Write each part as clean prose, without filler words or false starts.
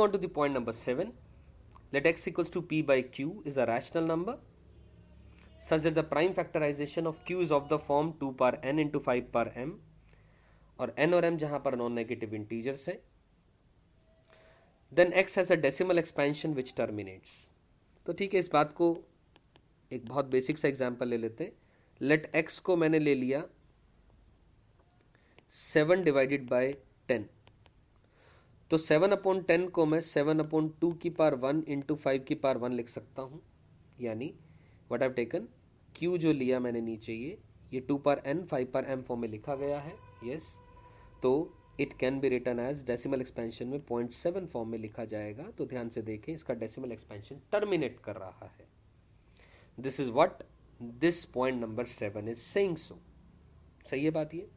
On to the point number 7. Let x equals to p by q is a rational number such that the prime factorization of q is of the form 2 power n into 5 power m, और n और m जहां पर non negative integers है. Then x has a decimal expansion which terminates. तो ठीक है, इस बात को एक बहुत बेसिक सा एग्जांपल ले लेते हैं. लेट x को मैंने ले लिया 7 डिवाइडेड बाय 10. तो 7/10 को मैं 7/2 की पावर 1 इंटू 5 की पावर 1 लिख सकता हूँ. यानी what I have taken, q जो लिया मैंने नीचे ये 2 power n 5 power m form में लिखा गया है. यस, तो it can be written as decimal expansion में 0.7 फॉर्म में लिखा जाएगा. तो ध्यान से देखें, इसका डेसिमल एक्सपेंशन टर्मिनेट कर रहा है. This is what this point number 7 is saying so. सही है बात ये.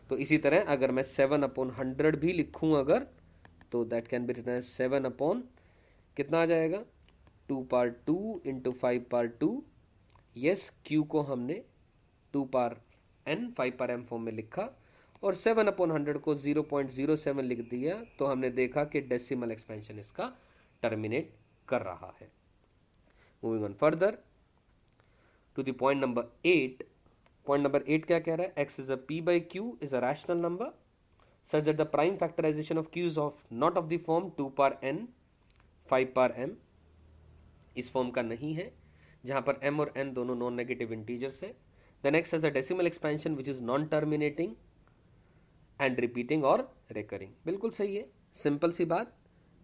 तो इसी तरह अगर मैं 7/100 भी लिखूं अगर, तो that can be written as 7/ कितना आ जाएगा, 2 power 2 into 5 power 2. Yes, q को हमने 2 power n 5 power m form में लिखा और 7/100 को 0.07 लिख दिया. तो हमने देखा कि डेसिमल एक्सपेंशन इसका टर्मिनेट कर रहा है. Moving on further to the point number 8. Point number 8 क्या कह रहा है, x is a p by q is a rational number such that the prime factorization of q is of not of the form 2 power n 5 power m. इस form का नहीं है जहां पर m और n दोनों नॉन नेगेटिव इंटीजर्स है. then x has a decimal expansion which is non terminating and repeating और recurring. बिल्कुल सही है, सिंपल सी बात.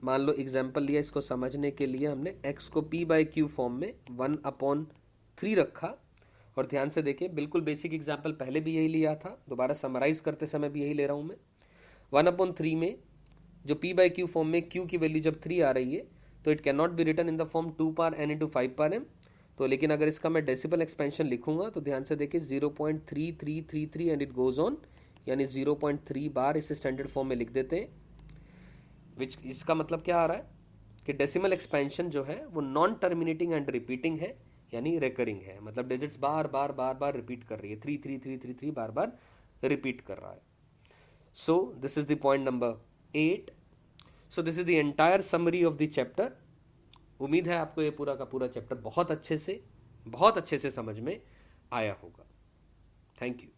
मान लो एग्जाम्पल लिया, इसको समझने के लिए हमने x को p by q फॉर्म में 1/3 रखा. और ध्यान से देखिए, बिल्कुल बेसिक एग्जाम्पल पहले भी यही लिया था, दोबारा समराइज करते समय भी यही ले रहा हूं मैं. 1/3 में जो p by q फॉर्म में q की वैल्यू जब 3 आ रही है तो it can not be written in the form 2 power n into 5 power m. तो लेकिन अगर इसका मैं डेसिमल एक्सपेंशन लिखूंगा तो ध्यान से देखिए 0.3333 एंड इट गोज ऑन, यानी 0.3 बार इसे स्टैंडर्ड फॉर्म में लिख देते हैं. विच इसका मतलब क्या आ रहा है कि डेसिमल एक्सपेंशन जो है वो नॉन टर्मिनेटिंग एंड रिपीटिंग है, यानी रेकरिंग है. मतलब डिजिट्स बार बार बार बार रिपीट कर रही है, 33333 बार बार रिपीट कर रहा है. So this is the point number 8. So this is the entire summary of the chapter. उम्मीद है आपको ये पूरा का पूरा चैप्टर बहुत अच्छे से समझ में आया होगा. Thank you.